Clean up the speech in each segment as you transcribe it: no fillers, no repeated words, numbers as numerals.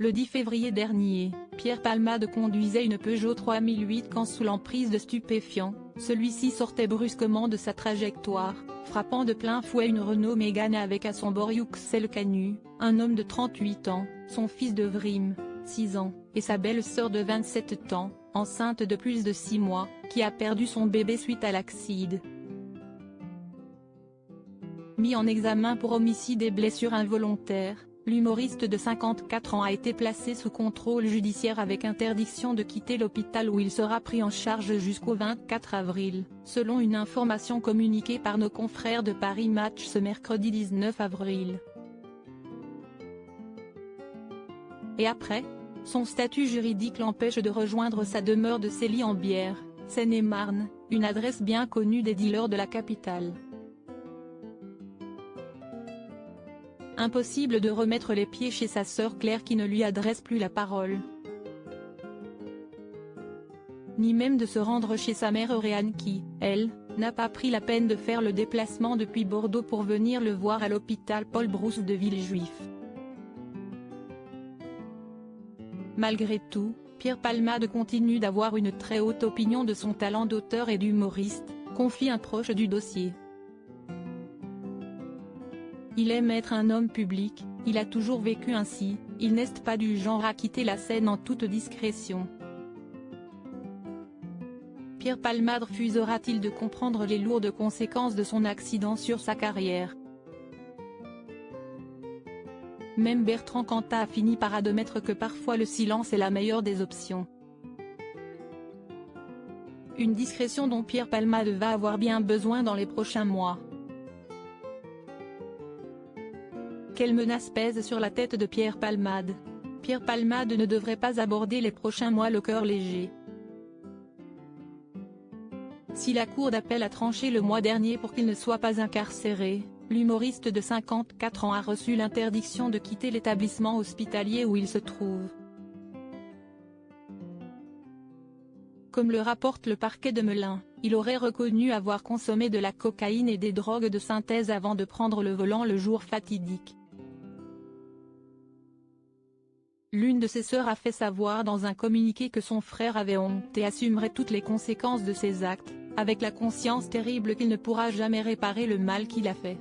Le 10 février dernier, Pierre Palmade conduisait une Peugeot 3008 quand sous l'emprise de stupéfiants, celui-ci sortait brusquement de sa trajectoire, frappant de plein fouet une Renault Mégane avec à son bord Yüksel Kanu, un homme de 38 ans, son fils de Vrim, 6 ans, et sa belle-sœur de 27 ans, enceinte de plus de 6 mois, qui a perdu son bébé suite à l'accident. Mis en examen pour homicide et blessures involontaires, l'humoriste de 54 ans a été placé sous contrôle judiciaire avec interdiction de quitter l'hôpital où il sera pris en charge jusqu'au 24 avril, selon une information communiquée par nos confrères de Paris Match ce mercredi 19 avril. Et après ? Son statut juridique l'empêche de rejoindre sa demeure de Célie-en-Bière, Seine-et-Marne, une adresse bien connue des dealers de la capitale. Impossible de remettre les pieds chez sa sœur Claire qui ne lui adresse plus la parole. Ni même de se rendre chez sa mère Auréane qui, elle, n'a pas pris la peine de faire le déplacement depuis Bordeaux pour venir le voir à l'hôpital Paul Brousse de Villejuif. Malgré tout, Pierre Palmade continue d'avoir une très haute opinion de son talent d'auteur et d'humoriste, confie un proche du dossier. Il aime être un homme public, il a toujours vécu ainsi, il n'est pas du genre à quitter la scène en toute discrétion. Pierre Palmade refusera-t-il de comprendre les lourdes conséquences de son accident sur sa carrière? Même Bertrand Cantat a fini par admettre que parfois le silence est la meilleure des options. Une discrétion dont Pierre Palmade va avoir bien besoin dans les prochains mois. Quelle menace pèse sur la tête de Pierre Palmade? Pierre Palmade ne devrait pas aborder les prochains mois le cœur léger. Si la cour d'appel a tranché le mois dernier pour qu'il ne soit pas incarcéré, l'humoriste de 54 ans a reçu l'interdiction de quitter l'établissement hospitalier où il se trouve. Comme le rapporte le parquet de Melun, il aurait reconnu avoir consommé de la cocaïne et des drogues de synthèse avant de prendre le volant le jour fatidique. L'une de ses sœurs a fait savoir dans un communiqué que son frère avait honte et assumerait toutes les conséquences de ses actes, avec la conscience terrible qu'il ne pourra jamais réparer le mal qu'il a fait.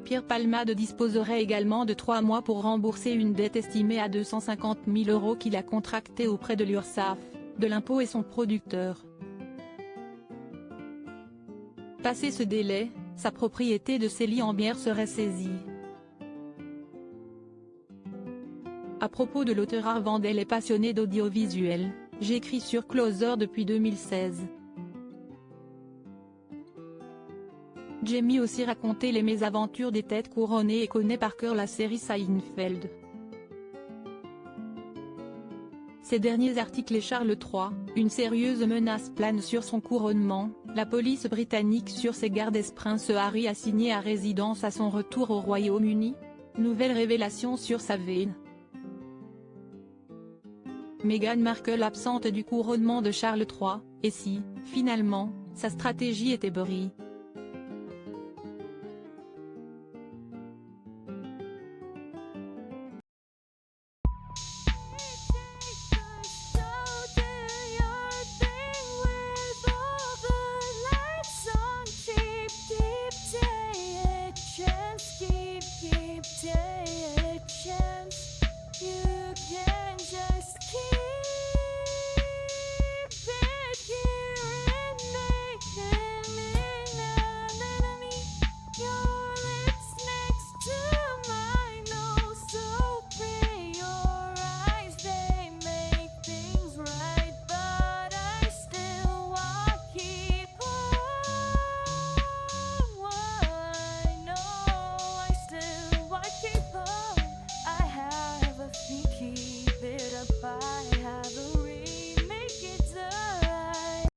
Pierre Palmade disposerait également de 3 mois pour rembourser une dette estimée à 250 000 € qu'il a contractée auprès de l'URSSAF, de l'impôt et son producteur. Passé ce délai, sa propriété de Célie-en-Bière serait saisie. À propos de l'auteur Arvandel et passionné d'audiovisuel, j'écris sur Closer depuis 2016. Jamie aussi raconté les mésaventures des têtes couronnées et connaît par cœur la série Seinfeld. Ces derniers articles et Charles III, une sérieuse menace plane sur son couronnement, la police britannique sur ses gardes Prince Harry assigné à résidence à son retour au Royaume-Uni. Nouvelle révélation sur sa veine. Meghan Markle absente du couronnement de Charles III, et si, finalement, sa stratégie était brie?